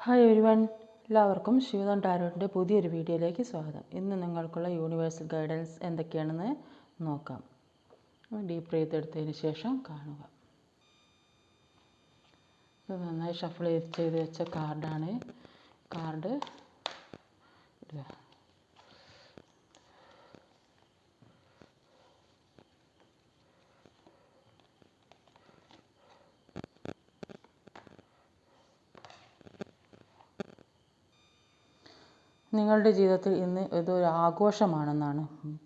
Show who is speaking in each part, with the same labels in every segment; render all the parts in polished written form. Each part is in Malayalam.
Speaker 1: ഹായ് എവരിവൺ, എല്ലാവർക്കും ശിവദം ടാരോട്ടിൻ്റെ പുതിയൊരു വീഡിയോയിലേക്ക് സ്വാഗതം. ഇന്ന് നിങ്ങൾക്കുള്ള യൂണിവേഴ്സൽ ഗൈഡൻസ് എന്തൊക്കെയാണെന്ന് നോക്കാം. ഡീപ്പ് ബ്രീത്ത് എടുത്തതിന് ശേഷം കാണുക. ഇത് നന്നായി ഷഫിൾ ചെയ്ത് വെച്ച കാർഡാണ്. കാർഡ് നിങ്ങളുടെ ജീവിതത്തിൽ ഇന്ന് ഇതൊരു ആഘോഷമാണെന്നാണ്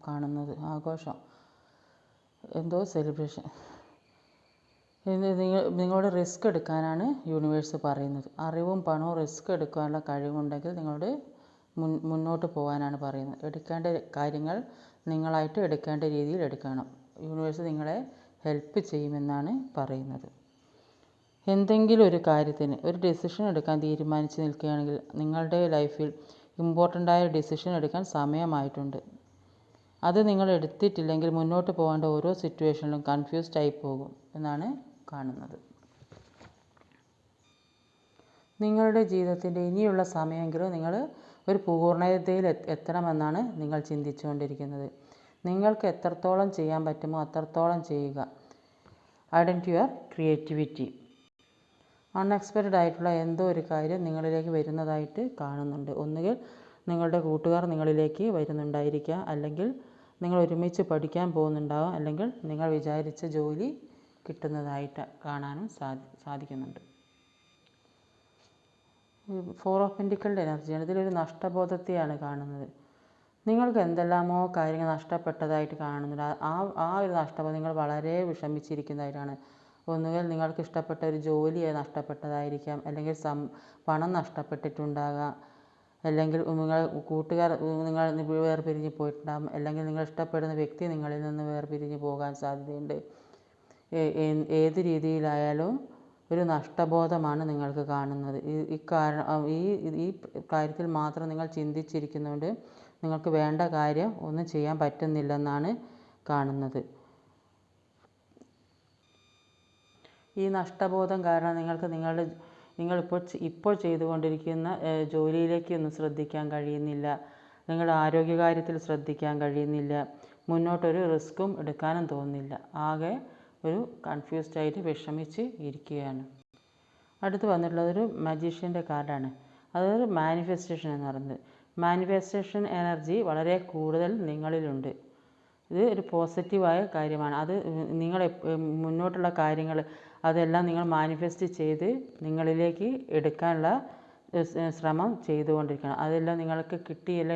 Speaker 1: കാണുന്നത്. ആഘോഷം, എന്തോ സെലിബ്രേഷൻ. ഇത് നിങ്ങളുടെ റിസ്ക് എടുക്കാനാണ് യൂണിവേഴ്സ് പറയുന്നത്. അറിവും പണവും റിസ്ക് എടുക്കാനുള്ള കഴിവുണ്ടെങ്കിൽ നിങ്ങളുടെ മുന്നോട്ട് പോകാനാണ് പറയുന്നത്. എടുക്കേണ്ട കാര്യങ്ങൾ നിങ്ങളായിട്ട് എടുക്കേണ്ട രീതിയിൽ എടുക്കണം. യൂണിവേഴ്സ് നിങ്ങളെ ഹെൽപ്പ് ചെയ്യുമെന്നാണ് പറയുന്നത്. എന്തെങ്കിലും ഒരു കാര്യത്തിന് ഒരു ഡിസിഷൻ എടുക്കാൻ തീരുമാനിച്ച് നിൽക്കുകയാണെങ്കിൽ നിങ്ങളുടെ ലൈഫിൽ ഇമ്പോർട്ടൻ്റായ ഡിസിഷൻ എടുക്കാൻ സമയമായിട്ടുണ്ട്. അത് നിങ്ങൾ എടുത്തിട്ടില്ലെങ്കിൽ മുന്നോട്ട് പോകേണ്ട ഓരോ സിറ്റുവേഷനിലും കൺഫ്യൂസ്ഡ് ആയി പോകും എന്നാണ് കാണുന്നത്. നിങ്ങളുടെ ജീവിതത്തിൻ്റെ ഇനിയുള്ള സമയമെങ്കിലും നിങ്ങൾ ഒരു പൂർണ്ണതയിൽ എത്തണമെന്നാണ് നിങ്ങൾ ചിന്തിച്ചുകൊണ്ടിരിക്കുന്നത്. നിങ്ങൾക്ക് എത്രത്തോളം ചെയ്യാൻ പറ്റുമോ അത്രത്തോളം ചെയ്യുക. Identity your creativity. അൺഎക്സ്പെക്റ്റഡ് ആയിട്ടുള്ള എന്തോ ഒരു കാര്യം നിങ്ങളിലേക്ക് വരുന്നതായിട്ട് കാണുന്നുണ്ട്. ഒന്നുകിൽ നിങ്ങളുടെ കൂട്ടുകാർ നിങ്ങളിലേക്ക് വരുന്നുണ്ടായിരിക്കാം, അല്ലെങ്കിൽ നിങ്ങൾ ഒരുമിച്ച് പഠിക്കാൻ പോകുന്നുണ്ടാവാം, അല്ലെങ്കിൽ നിങ്ങൾ വിചാരിച്ച ജോലി കിട്ടുന്നതായിട്ട് കാണാനും സാധിക്കുന്നുണ്ട്. ഫോർ ഓഫ് പെൻറ്റിക്കിളിൻ്റെ എനർജിയാണ്. ഇതിലൊരു നഷ്ടബോധത്തെയാണ് കാണുന്നത്. നിങ്ങൾക്ക് എന്തെല്ലാമോ കാര്യങ്ങൾ നഷ്ടപ്പെട്ടതായിട്ട് കാണുന്നുണ്ട്. ആ ഒരു നഷ്ടബോധം നിങ്ങൾ വളരെ വിഷമിച്ചിരിക്കുന്നതായിട്ടാണ്. ഒന്നുകിൽ നിങ്ങൾക്ക് ഇഷ്ടപ്പെട്ട ഒരു ജോലി നഷ്ടപ്പെട്ടതായിരിക്കാം, അല്ലെങ്കിൽ പണം നഷ്ടപ്പെട്ടിട്ടുണ്ടാകാം, അല്ലെങ്കിൽ നിങ്ങൾ കൂട്ടുകാർ നിങ്ങൾ വേർപിരിഞ്ഞ് പോയിട്ടുണ്ടാകും, അല്ലെങ്കിൽ നിങ്ങൾ ഇഷ്ടപ്പെടുന്ന വ്യക്തി നിങ്ങളിൽ നിന്ന് വേർപിരിഞ്ഞ് പോകാൻ സാധ്യതയുണ്ട്. ഏത് രീതിയിലായാലും ഒരു നഷ്ടബോധമാണ് നിങ്ങൾക്ക് കാണുന്നത്. ഈ കാര്യത്തിൽ മാത്രം നിങ്ങൾ ചിന്തിച്ചിരിക്കുന്നതുകൊണ്ട് നിങ്ങൾക്ക് വേണ്ട കാര്യം ഒന്നും ചെയ്യാൻ പറ്റുന്നില്ലെന്നാണ് കാണുന്നത്. ഈ നഷ്ടബോധം കാരണം നിങ്ങൾക്ക് ഇപ്പോൾ ചെയ്തുകൊണ്ടിരിക്കുന്ന ജോലിയിലേക്ക് ഒന്നും ശ്രദ്ധിക്കാൻ കഴിയുന്നില്ല. നിങ്ങളുടെ ആരോഗ്യകാര്യത്തിൽ ശ്രദ്ധിക്കാൻ കഴിയുന്നില്ല. മുന്നോട്ടൊരു റിസ്ക്കും എടുക്കാനും തോന്നുന്നില്ല. ആകെ ഒരു കൺഫ്യൂസ്ഡ് ആയിട്ട് വിഷമിച്ച് ഇരിക്കുകയാണ്. അടുത്ത് വന്നിട്ടുള്ളതൊരു മജീഷ്യൻ്റെ കാർഡാണ്. അതൊരു മാനിഫെസ്റ്റേഷൻ എന്ന് പറയുന്നത്. മാനിഫെസ്റ്റേഷൻ എനർജി വളരെ കൂടുതൽ നിങ്ങളിലുണ്ട്. ഇത് ഒരു പോസിറ്റീവായ കാര്യമാണ്. അത് നിങ്ങൾ മുന്നോട്ടുള്ള കാര്യങ്ങൾ അതെല്ലാം നിങ്ങൾ മാനിഫെസ്റ്റ് ചെയ്ത് നിങ്ങളിലേക്ക് എടുക്കാനുള്ള ശ്രമം ചെയ്തുകൊണ്ടിരിക്കണം. അതെല്ലാം നിങ്ങൾക്ക് കിട്ടിയല്ലേ,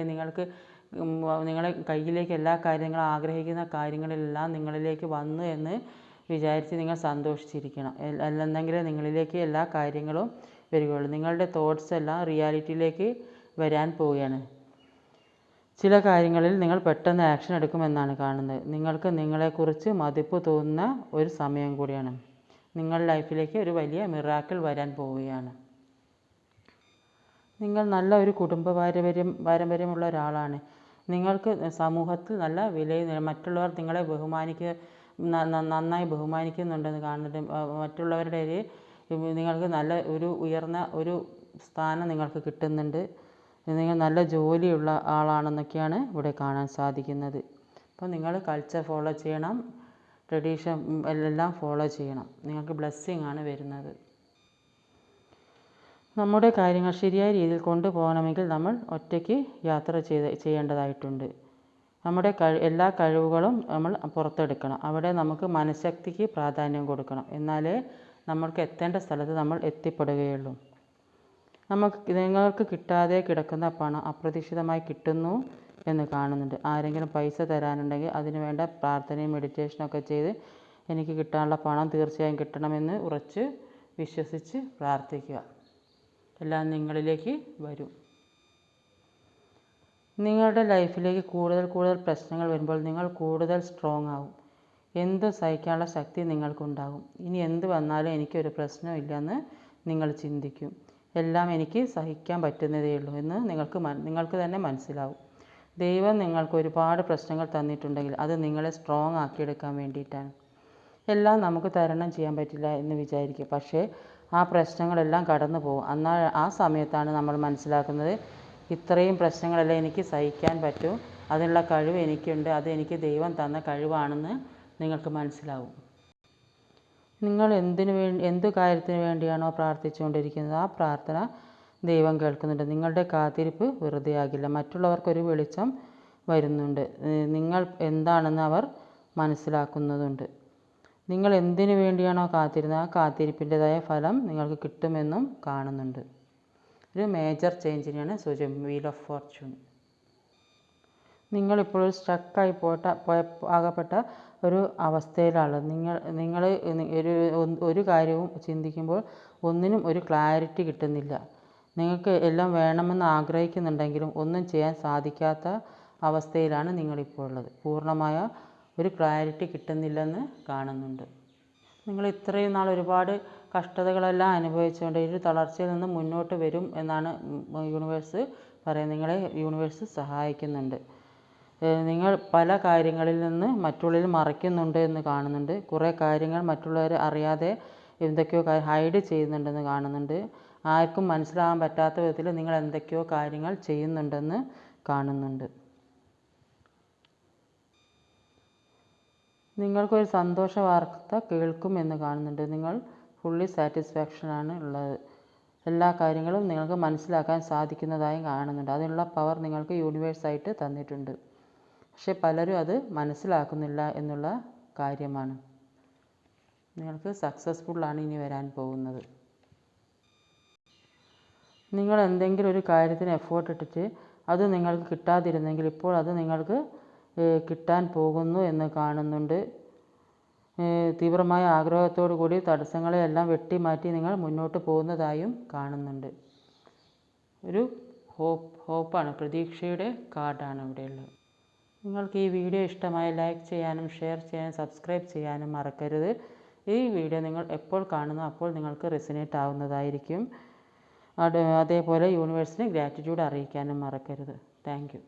Speaker 1: നിങ്ങളെ കയ്യിലേക്ക് എല്ലാ കാര്യങ്ങളും ആഗ്രഹിക്കുന്ന കാര്യങ്ങളെല്ലാം നിങ്ങളിലേക്ക് വന്നു എന്ന് വിചാരിച്ച് നിങ്ങൾ സന്തോഷിച്ചിരിക്കണം. അല്ലെന്നെങ്കിൽ നിങ്ങളിലേക്ക് എല്ലാ കാര്യങ്ങളും വരികയുള്ളൂ. നിങ്ങളുടെ തോട്ട്സ് എല്ലാം റിയാലിറ്റിയിലേക്ക് വരാൻ പോവുകയാണ്. ചില കാര്യങ്ങളിൽ നിങ്ങൾ പെട്ടെന്ന് ആക്ഷൻ എടുക്കുമെന്നാണ് കാണുന്നത്. നിങ്ങൾക്ക് നിങ്ങളെക്കുറിച്ച് മതിപ്പ് തോന്നുന്ന ഒരു സമയം കൂടിയാണ്. നിങ്ങളുടെ ലൈഫിലേക്ക് ഒരു വലിയ മിറാക്കിൾ വരാൻ പോവുകയാണ്. നിങ്ങൾ നല്ല ഒരു കുടുംബ പാരമ്പര്യമുള്ള ഒരാളാണ്. നിങ്ങൾക്ക് സമൂഹത്തിൽ നല്ല വിലയും മറ്റുള്ളവർ നിങ്ങളെ നന്നായി ബഹുമാനിക്കുന്നുണ്ടെന്ന് കാണുന്നുണ്ട്. മറ്റുള്ളവരുടെ നിങ്ങൾക്ക് നല്ല ഉയർന്ന ഒരു സ്ഥാനം നിങ്ങൾക്ക് കിട്ടുന്നുണ്ട്. നിങ്ങൾ നല്ല ജോലിയുള്ള ആളാണെന്നൊക്കെയാണ് ഇവിടെ കാണാൻ സാധിക്കുന്നത്. അപ്പോൾ നിങ്ങൾ കൾച്ചർ ഫോളോ ചെയ്യണം, ട്രഡീഷൻ എല്ലാം ഫോളോ ചെയ്യണം. നിങ്ങൾക്ക് ബ്ലെസ്സിങ് ആണ് വരുന്നത്. നമ്മുടെ കാര്യങ്ങൾ ശരിയായ രീതിയിൽ കൊണ്ടുപോകണമെങ്കിൽ നമ്മൾ ഒറ്റയ്ക്ക് യാത്ര ചെയ്യേണ്ടതായിട്ടുണ്ട്. നമ്മുടെ എല്ലാ കഴിവുകളും നമ്മൾ പുറത്തെടുക്കണം. അവിടെ നമുക്ക് മനഃശക്തിക്ക് പ്രാധാന്യം കൊടുക്കണം. എന്നാലേ നമ്മൾക്ക് എത്തേണ്ട സ്ഥലത്ത് നമ്മൾ എത്തിപ്പെടുകയുള്ളൂ. നിങ്ങൾക്ക് കിട്ടാതെ കിടക്കുന്ന പണം അപ്രതീക്ഷിതമായി കിട്ടുന്നു എന്ന് കാണുന്നുണ്ട്. ആരെങ്കിലും പൈസ തരാനുണ്ടെങ്കിൽ അതിന് വേണ്ട പ്രാർത്ഥനയും മെഡിറ്റേഷനൊക്കെ ചെയ്ത് എനിക്ക് കിട്ടാനുള്ള പണം തീർച്ചയായും കിട്ടണമെന്ന് ഉറച്ച് വിശ്വസിച്ച് പ്രാർത്ഥിക്കുക. എല്ലാം നിങ്ങളിലേക്ക് വരും. നിങ്ങളുടെ ലൈഫിലേക്ക് കൂടുതൽ പ്രശ്നങ്ങൾ വരുമ്പോൾ നിങ്ങൾ കൂടുതൽ സ്ട്രോങ് ആവും. എന്തും സഹിക്കാനുള്ള ശക്തി നിങ്ങൾക്കുണ്ടാകും. ഇനി എന്ത് വന്നാലും എനിക്കൊരു പ്രശ്നമില്ലെന്ന് നിങ്ങൾ ചിന്തിക്കും. എല്ലാം എനിക്ക് സഹിക്കാൻ പറ്റുന്നതേ ഉള്ളൂ എന്ന് നിങ്ങൾക്ക് തന്നെ മനസ്സിലാവും. ദൈവം നിങ്ങൾക്ക് ഒരുപാട് പ്രശ്നങ്ങൾ തന്നിട്ടുണ്ടെങ്കിൽ അത് നിങ്ങളെ സ്ട്രോങ് ആക്കിയെടുക്കാൻ വേണ്ടിയിട്ടാണ്. എല്ലാം നമുക്ക് തരണം ചെയ്യാൻ പറ്റില്ല എന്ന് വിചാരിക്കുക. പക്ഷേ ആ പ്രശ്നങ്ങളെല്ലാം കടന്നു പോകും. എന്നാൽ ആ സമയത്താണ് നമ്മൾ മനസ്സിലാക്കുന്നത്, ഇത്രയും പ്രശ്നങ്ങളെല്ലാം എനിക്ക് സഹിക്കാൻ പറ്റും, അതിനുള്ള കഴിവ് എനിക്കുണ്ട്, അത് എനിക്ക് ദൈവം തന്ന കഴിവാണെന്ന് നിങ്ങൾക്ക് മനസ്സിലാവും. നിങ്ങൾ എന്തു കാര്യത്തിന് വേണ്ടിയാണോ പ്രാർത്ഥിച്ചുകൊണ്ടിരിക്കുന്നത്, ആ പ്രാർത്ഥന ദൈവം കേൾക്കുന്നുണ്ട്. നിങ്ങളുടെ കാത്തിരിപ്പ് വെറുതെയാകില്ല. മറ്റുള്ളവർക്കൊരു വെളിച്ചം വരുന്നുണ്ട്. നിങ്ങൾ എന്താണെന്ന് അവർ മനസ്സിലാക്കുന്നതുണ്ട്. നിങ്ങൾ എന്തിനു വേണ്ടിയാണോ കാത്തിരുന്നത്, ആ കാത്തിരിപ്പിൻ്റെതായ ഫലം നിങ്ങൾക്ക് കിട്ടുമെന്നും കാണുന്നുണ്ട്. ഒരു മേജർ ചേഞ്ചിനെയാണ് സൂചന വീൽ ഓഫ് ഫോർച്യൂൺ. നിങ്ങളിപ്പോൾ സ്റ്റക്കായി ആകപ്പെട്ട ഒരു അവസ്ഥയിലാണ്. നിങ്ങൾ ഒരു കാര്യവും ചിന്തിക്കുമ്പോൾ ഒന്നിനും ഒരു ക്ലാരിറ്റി കിട്ടുന്നില്ല. നിങ്ങൾക്ക് എല്ലാം വേണമെന്ന് ആഗ്രഹിക്കുന്നുണ്ടെങ്കിലും ഒന്നും ചെയ്യാൻ സാധിക്കാത്ത അവസ്ഥയിലാണ് നിങ്ങളിപ്പോൾ ഉള്ളത്. പൂർണ്ണമായ ഒരു ക്ലാരിറ്റി കിട്ടുന്നില്ലെന്ന് കാണുന്നുണ്ട്. നിങ്ങൾ ഇത്രയും നാൾ ഒരുപാട് കഷ്ടതകളെല്ലാം അനുഭവിച്ചുകൊണ്ട് ഒരു തളർച്ചയിൽ നിന്ന് മുന്നോട്ട് വരും എന്നാണ് യൂണിവേഴ്സ് പറയുന്നത്. നിങ്ങളെ യൂണിവേഴ്സ് സഹായിക്കുന്നുണ്ട്. നിങ്ങൾ പല കാര്യങ്ങളിൽ നിന്ന് മറ്റുള്ളവരിൽ മറയ്ക്കുന്നുണ്ട് എന്ന് കാണുന്നുണ്ട്. കുറേ കാര്യങ്ങൾ മറ്റുള്ളവർ അറിയാതെ എന്തൊക്കെയോ ഹൈഡ് ചെയ്യുന്നുണ്ടെന്ന് കാണുന്നുണ്ട്. ആർക്കും മനസ്സിലാകാൻ പറ്റാത്ത വിധത്തിൽ നിങ്ങൾ എന്തൊക്കെയോ കാര്യങ്ങൾ ചെയ്യുന്നുണ്ടെന്ന് കാണുന്നുണ്ട്. നിങ്ങൾക്കൊരു സന്തോഷ വാർത്ത കേൾക്കുമെന്ന് കാണുന്നുണ്ട്. നിങ്ങൾ ഫുള്ളി സാറ്റിസ്ഫാക്ഷനാണ് ഉള്ളത്. എല്ലാ കാര്യങ്ങളും നിങ്ങൾക്ക് മനസ്സിലാക്കാൻ സാധിക്കുന്നതായും കാണുന്നുണ്ട്. അതിനുള്ള പവർ നിങ്ങൾക്ക് യൂണിവേഴ്സായിട്ട് തന്നിട്ടുണ്ട്. പക്ഷെ പലരും അത് മനസ്സിലാക്കുന്നില്ല എന്നുള്ള കാര്യമാണ്. നിങ്ങൾക്ക് സക്സസ്ഫുള്ളാണ് ഇനി വരാൻ പോകുന്നത്. നിങ്ങൾ എന്തെങ്കിലും ഒരു കാര്യത്തിന് എഫേർട്ട് ഇട്ടിട്ട് അത് നിങ്ങൾക്ക് കിട്ടാതിരുന്നെങ്കിൽ ഇപ്പോൾ അത് നിങ്ങൾക്ക് കിട്ടാൻ പോകുന്നു എന്ന് കാണുന്നുണ്ട്. തീവ്രമായ ആഗ്രഹത്തോടു കൂടി തടസ്സങ്ങളെയെല്ലാം വെട്ടിമാറ്റി നിങ്ങൾ മുന്നോട്ട് പോകുന്നതായും കാണുന്നുണ്ട്. ഒരു ഹോപ്പാണ്, പ്രതീക്ഷയുടെ കാർഡാണ് ഇവിടെയുള്ളത്. നിങ്ങൾക്ക് ഈ വീഡിയോ ഇഷ്ടമായ ലൈക്ക് ചെയ്യാനും ഷെയർ ചെയ്യാനും സബ്സ്ക്രൈബ് ചെയ്യാനും മറക്കരുത്. ഈ വീഡിയോ നിങ്ങൾ എപ്പോൾ കാണുന്നോ അപ്പോൾ നിങ്ങൾക്ക് റെസിനേറ്റ് ആവുന്നതായിരിക്കും. അതേപോലെ യൂണിവേഴ്സിന് ഗ്രാറ്റിറ്റ്യൂഡ് അറിയിക്കാനും മറക്കരുത്. Thank you.